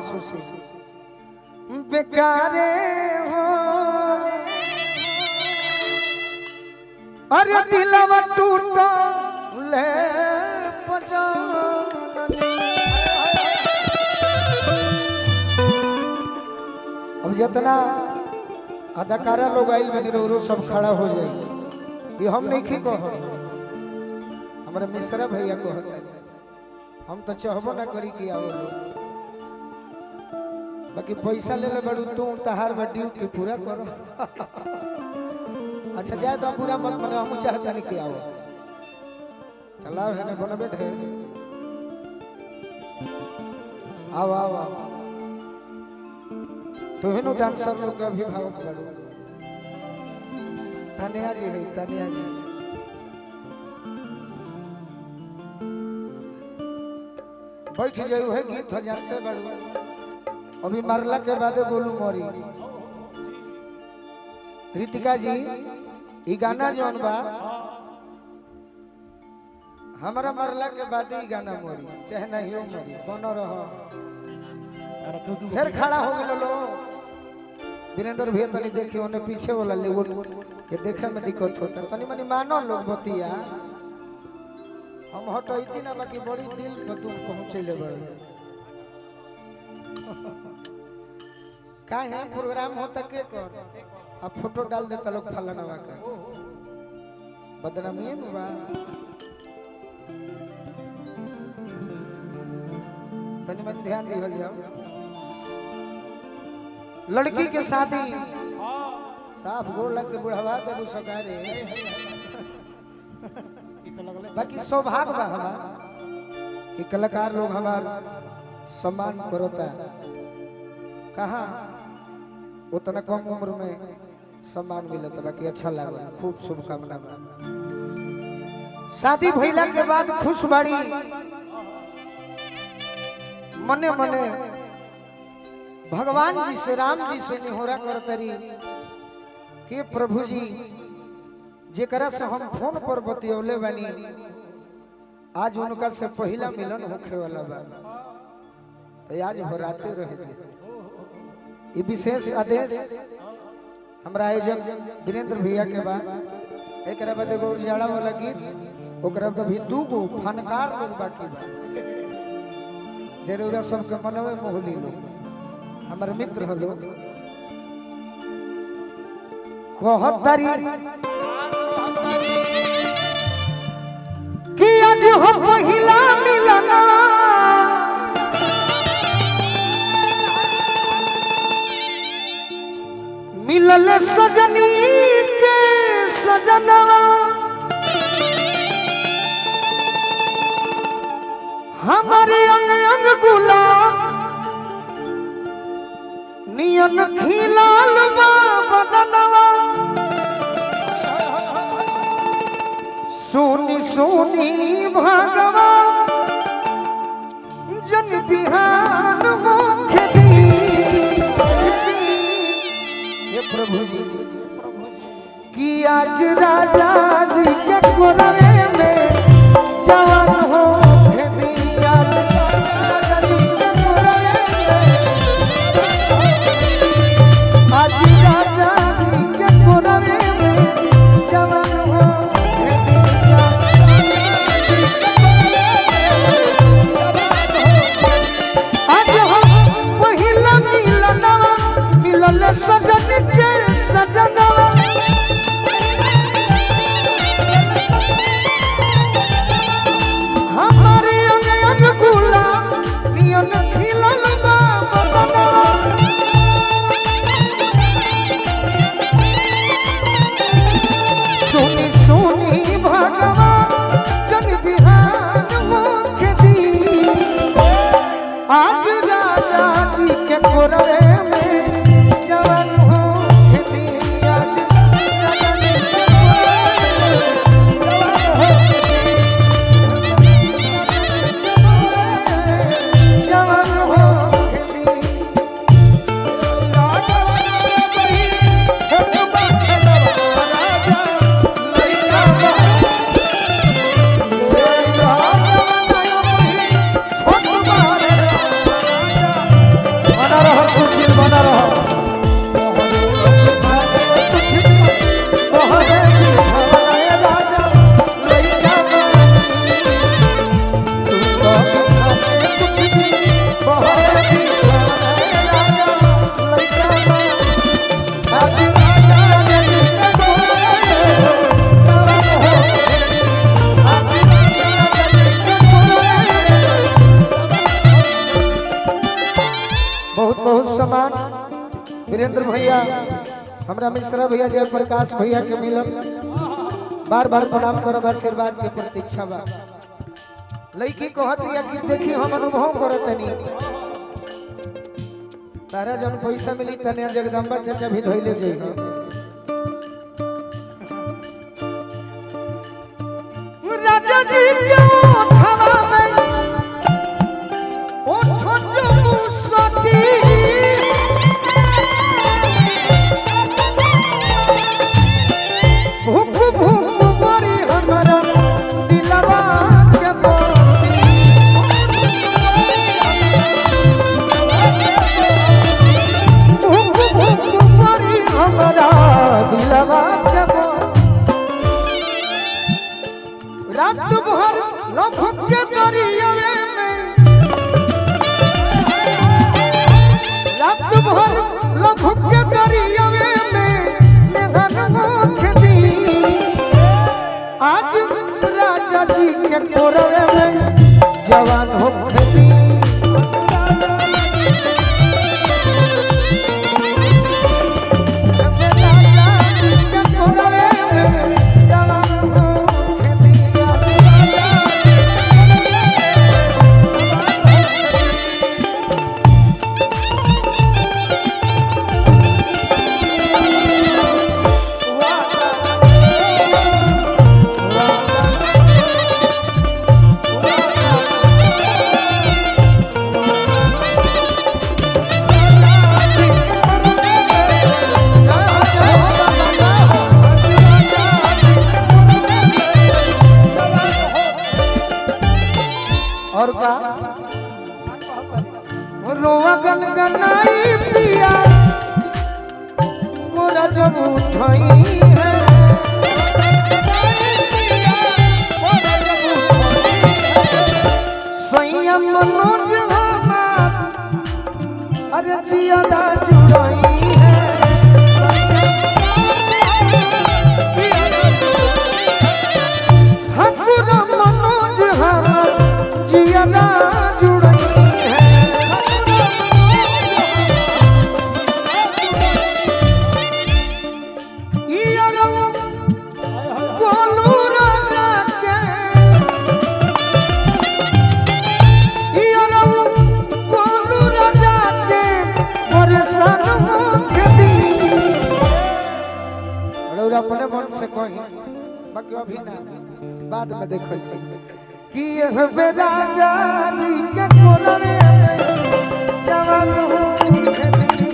सुशी बेकारे हो अरे दिलवा टूटा ले पजानी। अब जितना अदाकारा लोग आइल बनी रो सब खड़ा हो जाए। ये हम नहीं खी कह हमारे मिश्रा भैया को हम तो चाहबो ना करी कि आओ लोग बाकी पैसा ले ले बड़ू तू तहार ड्यूटी पूरा करो। अच्छा जाए तो पूरा मत मने हम चाहता नहीं कि आओ चलाओ है ना बना बैठे आओ आओ आओ तो हेनो डांसर लोग का अभिभावक बड़ो तनिया जी है तनिया जी बैठ जाओ है गीत हो जानते बड़ो अभी मरला के बाद बोलू मोरी रितिका जी ई गाना जौन बा हमारा मरला के बाद ही गाना मोरी चाहे नहीं हो मोरी बनो रहो फिर खड़ा हो गए लो वीरेंद्र भैया तनी देखियो ने पीछे वाला लेवल के देखे में दिक्कत होता तनी मनी मानो लोग बतिया हम हटैती ना बाकी बड़ी दिल पर दुख पहुंचे ले बड़ का है प्रोग्राम होता के कर अब फोटो डाल देता लोग फलाना का बदनामी में बा तनी मन ध्यान दिहल जाओ लड़की के शादी साफ गोड़ लग के बुढ़वा देबू सकारे बाकी सौभाग्य बा हमार कि कलाकार लोग हमार सम्मान करता कहाँ उतना कम उम्र में सम्मान मिलता बाकी अच्छा लगा खूब शुभकामना बा। शादी भइला के बाद खुश बाड़ी मने मने भगवान जी से राम जी से निहोरा करतरी कि प्रभु जी जेकरा से हम फोन पर बतियौले बानी आज उनका से पहला मिलन होखे वाला बा तो आज भराते रह दे। ये विशेष आदेश हमरा आयोजक वीरेंद्र भैया के बाद एक बाद एगो उजाड़ा वाला गीत ओकरा बाद भी दू गो फनकार लोग बाकी बा जरूर सबके मनवे मोहली लोग हमारे मित्र हलो कहतरी कि आज हो पहिला मिलना मिलल सजनी के सजनवा हमारे अंग अंग गुलाब नियन खिलाल बा बदनवा सोनी सोनी भागवा जन बिहान मुखे दी। ये प्रभु जी कि आज राजा जी के कोरवे में जवान हो वीरेंद्र भैया हमरा मिश्रा भैया जय प्रकाश भैया के मिलन बार बार प्रणाम करब आशीर्वाद के प्रतीक्षा बा। लड़की कहती है कि देखी हम अनुभव करतनी तारा जन पैसा मिली तने जगदम्बा चाचा भी धोइले जाई राजा जी के ओठवा में ओठ जो सती भूख भूख बड़ी हमरा दिलवा के मोती भूख भूख बड़ी हमरा दिलवा के मोती रात भर लफक के दरियावे में रात भर लफक के दरियावे में आज राजा जी के कोरवे में जवान हो खेती और का रोआ गनगनाई पिया कोरा जब उठाई है स्वयं मनोज हमार अरे जियादा जुड़ाई है हकुरा मनोज हमार जियादा जुड़ाई है बोलू राजा के बोलू राजा के परेशान होके और अपने मन से कही बाकी अभी ना बाद में देखो कि यह राजा जी के कोरवे जवान हो